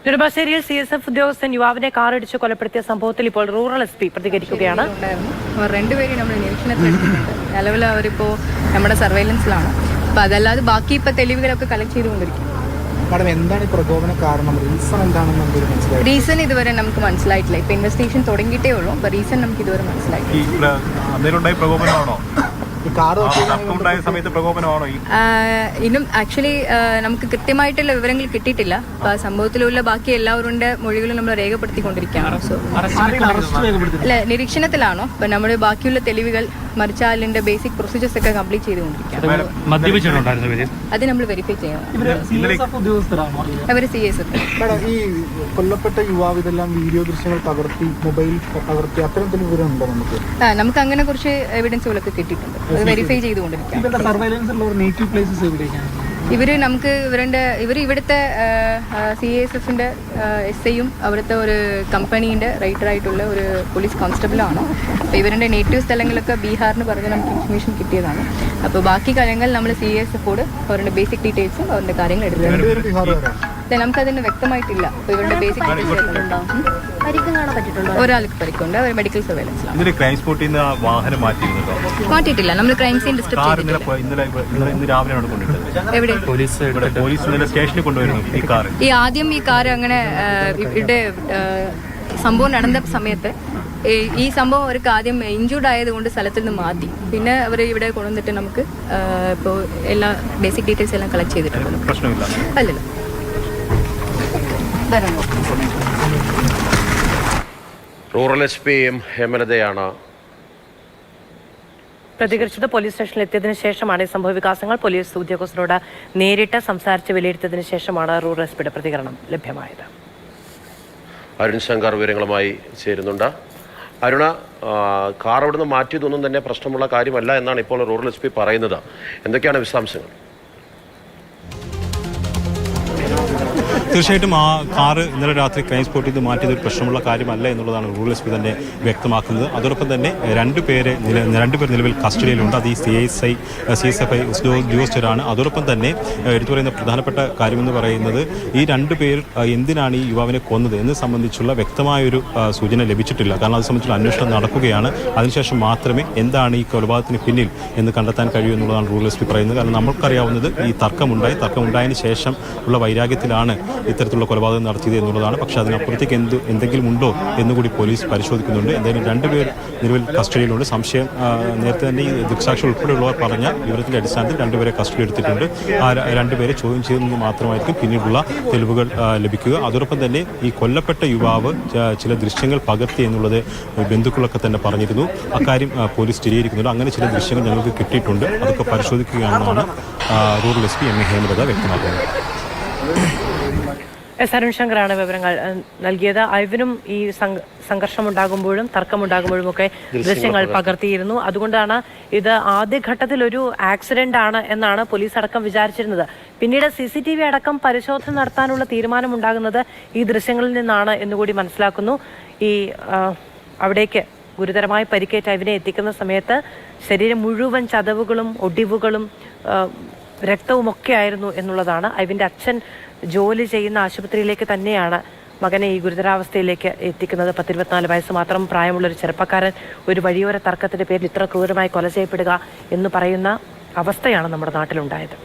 നെടുമ്പാശ്ശേരിയിൽ CSF ഉദ്യോഗസ്ഥൻ യുവാവിനെ കാറിടിച്ച് കൊലപ്പെടുത്തിയ സംഭവത്തിൽ ഇപ്പോൾ റൂറൽ SP പ്രതികരിക്കുകയാണ്. രണ്ടുപേരും നമ്മൾ നിരീക്ഷണത്തിലെടുത്തിട്ടുണ്ട്. നിലവിൽ അവരിപ്പോൾ നമ്മുടെ സർവൈലൻസിലാണ്. അപ്പോൾ അതല്ലാതെ ബാക്കി ഇപ്പോൾ തെളിവുകളൊക്കെ കളക്ട് ചെയ്തുകൊണ്ടിരിക്കും. മാഡം, എന്താണ് പ്രകോപന കാരണം? റീസൺ ഇതുവരെ നമുക്ക് മനസ്സിലായിട്ടില്ല. ഇപ്പോൾ ഇൻവെസ്റ്റിഗേഷൻ തുടങ്ങിയിട്ടേ ഉള്ളൂ. അപ്പോൾ റീസൺ നമുക്ക് ഇതുവരെ മനസ്സിലായിട്ടില്ല. ഇന്നും ആക്ച്വലി നമുക്ക് കൃത്യമായിട്ടുള്ള വിവരങ്ങൾ കിട്ടിയിട്ടില്ല. സംഭവത്തിലുള്ള ബാക്കി എല്ലാവരുടെ മൊഴികളും നമ്മൾ രേഖപ്പെടുത്തിക്കൊണ്ടിരിക്കുകയാണ്. അല്ല, നിരീക്ഷണത്തിലാണോ? അപ്പൊ നമ്മുടെ ബാക്കിയുള്ള തെളിവുകൾ മറിച്ചാലിന്റെ ബേസിക് പ്രൊസീജിയേഴ്സ് ഒക്കെ കംപ്ലീറ്റ് ചെയ്തുകൊണ്ടിരിക്കുകയാണ്. അത് നമ്മൾ വെരിഫൈ ചെയ്യണം. അവര് CSF. ഈ കൊല്ലപ്പെട്ട യുവാവ് ഇതെല്ലാം വീഡിയോ ദൃശ്യങ്ങൾ പകർത്തി മൊബൈൽ പകർത്തി അത്തരത്തിൽ വിവരമുണ്ടോ? നമുക്ക് അങ്ങനെ കുറച്ച് എവിഡൻസുകളൊക്കെ കിട്ടിയിട്ടുണ്ട്. അത് വെരിഫൈ ചെയ്തുകൊണ്ടിരിക്കുകയാണ്. നമുക്ക് ഇവിടുത്തെ CSFന്റെ SIയും അവിടുത്തെ ഒരു കമ്പനീൻ്റെ റൈറ്ററായിട്ടുള്ള ഒരു പോലീസ് കോൺസ്റ്റബിളാണ്. അപ്പോൾ ഇവരുടെ നേറ്റീവ് സ്ഥലങ്ങളൊക്കെ ബീഹാറിന് പറഞ്ഞ് നമുക്ക് ഇൻഫർമേഷൻ കിട്ടിയതാണ്. അപ്പോൾ ബാക്കി കാര്യങ്ങൾ നമ്മൾ CSFോട് അവരുടെ ബേസിക് ഡീറ്റെയിൽസും അവരുടെ കാര്യങ്ങൾ എടുത്തിട്ടുണ്ട്. നമുക്കതിന് വ്യക്തമായിട്ടില്ല. അപ്പോൾ ഇവരുടെ ബേസിക് ഡീറ്റെയിൽസ് ഒരാൾക്ക് പരിക്കുണ്ട്. അവർ മെഡിക്കൽ സർവൈലൻസിലാണ്. മാറ്റിയിട്ടില്ല. നമ്മൾ ക്രൈം സീൻ ഡിസ്ട്രിക്ട് എവിടെ ഈ ആദ്യം ഈ കാർ അങ്ങനെ ഇവിടെ സംഭവം നടന്ന സമയത്ത് ഈ സംഭവം അവർക്ക് ആദ്യം ഇഞ്ചൂർഡ് ആയതുകൊണ്ട് സ്ഥലത്തിൽ നിന്ന് മാറ്റി. പിന്നെ അവർ ഇവിടെ കൊണ്ടുവന്നിട്ട് നമുക്ക് ഇപ്പോൾ എല്ലാ ബേസിക് ഡീറ്റെയിൽസ് എല്ലാം കളക്ട് ചെയ്തിട്ടുണ്ട്. അല്ലല്ലോ, റൂറൽ SP ഹേമലതയാണ് പ്രതികരിച്ചത്. പോലീസ് സ്റ്റേഷനിൽ എത്തിയതിനു ശേഷമാണ് ഈ സംഭവ വികാസങ്ങൾ പോലീസ് ഉദ്യോഗസ്ഥരോട് നേരിട്ട് സംസാരിച്ച് വിലയിരുത്തിയതിനു ശേഷമാണ് റൂറൽ SPയുടെ പ്രതികരണം ലഭ്യമായത്. അരുൺ ശങ്കർ വിവരങ്ങളുമായി ചേരുന്നുണ്ട്. അരുണ, കാർ അവിടുന്ന് മാറ്റിയതൊന്നും തന്നെ പ്രശ്നമുള്ള കാര്യമല്ല എന്നാണ് ഇപ്പോൾ റൂറൽ SP പറയുന്നത്. എന്തൊക്കെയാണ് വിശദാംശങ്ങൾ? തീർച്ചയായിട്ടും ആ കാറ് ഇന്നലെ രാത്രി ക്രൈം സ്പോട്ടിൽ നിന്ന് മാറ്റിയത് ഒരു പ്രശ്നമുള്ള കാര്യമല്ല എന്നുള്ളതാണ് റൂറൽ SP തന്നെ വ്യക്തമാക്കുന്നത്. അതോടൊപ്പം തന്നെ രണ്ടുപേർ നിലവിൽ കസ്റ്റഡിയിലുണ്ട്. അത് ഈ CSFI ഉദ്യോഗസ്ഥരാണ്. അതോടൊപ്പം തന്നെ എടുത്തു പറയുന്ന പ്രധാനപ്പെട്ട കാര്യമെന്ന് പറയുന്നത് ഈ രണ്ടുപേർ എന്തിനാണ് ഈ യുവാവിനെ കൊന്നത് എന്ന് സംബന്ധിച്ചുള്ള വ്യക്തമായൊരു സൂചന ലഭിച്ചിട്ടില്ല. കാരണം അത് സംബന്ധിച്ചുള്ള അന്വേഷണം നടക്കുകയാണ്. അതിനുശേഷം മാത്രമേ എന്താണ് ഈ കൊലപാതകത്തിന് പിന്നിൽ എന്ന് കണ്ടെത്താൻ കഴിയൂ എന്നുള്ളതാണ് റൂറൽ SP പറയുന്നത്. കാരണം നമ്മൾക്കറിയാവുന്നത് ഈ തർക്കമുണ്ടായതിനു ശേഷം ഉള്ള വൈരാഗ്യത്തിലാണ് ഇത്തരത്തിലുള്ള കൊലപാതകം നടത്തിയത് എന്നുള്ളതാണ്. പക്ഷേ അതിനപ്പുറത്തേക്ക് എന്തെങ്കിലും ഉണ്ടോ എന്നുകൂടി പോലീസ് പരിശോധിക്കുന്നുണ്ട്. എന്തായാലും രണ്ടുപേർ നിലവിൽ കസ്റ്റഡിയിലുണ്ട്. സംശയം നേരത്തെ തന്നെ ഈ ദൃക്സാക്ഷി ഉൾപ്പെടെയുള്ളവർ പറഞ്ഞ വിവരത്തിന്റെ അടിസ്ഥാനത്തിൽ രണ്ടുപേരെ കസ്റ്റഡി എടുത്തിട്ടുണ്ട്. ആ രണ്ടുപേരെ ചോദ്യം ചെയ്യുന്നത് മാത്രമായിരിക്കും പിന്നീടുള്ള തെളിവുകൾ ലഭിക്കുക. അതോടൊപ്പം തന്നെ ഈ കൊല്ലപ്പെട്ട യുവാവ് ചില ദൃശ്യങ്ങൾ പകർത്തി എന്നുള്ളത് ബന്ധുക്കളൊക്കെ തന്നെ പറഞ്ഞിരുന്നു. അക്കാര്യം പോലീസ് സ്ഥിരീകരിക്കുന്നുണ്ട്. അങ്ങനെ ചില ദൃശ്യങ്ങൾ ഞങ്ങൾക്ക് കിട്ടിയിട്ടുണ്ട്. അതൊക്കെ പരിശോധിക്കുകയാണെന്നാണ് റൂറൽ SP ഹേമലത വ്യക്തമാക്കുന്നത്. അരുൺ ശങ്കറാണ് വിവരങ്ങൾ നൽകിയത്. ഐവനും ഈ സംഘർഷമുണ്ടാകുമ്പോഴും തർക്കമുണ്ടാകുമ്പോഴും ഒക്കെ ദൃശ്യങ്ങൾ പകർത്തിയിരുന്നു. അതുകൊണ്ടാണ് ഇത് ആദ്യഘട്ടത്തിൽ ഒരു ആക്സിഡന്റ് ആണ് എന്നാണ് പോലീസ് അടക്കം വിചാരിച്ചിരുന്നത്. പിന്നീട് CCTV അടക്കം പരിശോധന നടത്താനുള്ള തീരുമാനമുണ്ടാകുന്നത് ഈ ദൃശ്യങ്ങളിൽ നിന്നാണ് എന്നുകൂടി മനസ്സിലാക്കുന്നു. ഈ അവിടേക്ക് ഗുരുതരമായി പരിക്കേറ്റ ഐവനെ എത്തിക്കുന്ന സമയത്ത് ശരീരം മുഴുവൻ ചതവുകളും ഒടിവുകളും രക്തവുമൊക്കെ ആയിരുന്നു എന്നുള്ളതാണ്. ഐവിൻ്റെ അച്ഛൻ ജോലി ചെയ്യുന്ന ആശുപത്രിയിലേക്ക് തന്നെയാണ് മകനെ ഈ ഗുരുതരാവസ്ഥയിലേക്ക് എത്തിക്കുന്നത്. 24 വയസ്സ് മാത്രം പ്രായമുള്ളൊരു ചെറുപ്പക്കാരൻ ഒരു വഴിയോര തർക്കത്തിന്റെ പേരിൽ ഇത്ര ക്രൂരമായി കൊല ചെയ്യപ്പെടുക എന്ന് പറയുന്ന അവസ്ഥയാണ് നമ്മുടെ നാട്ടിലുണ്ടായത്.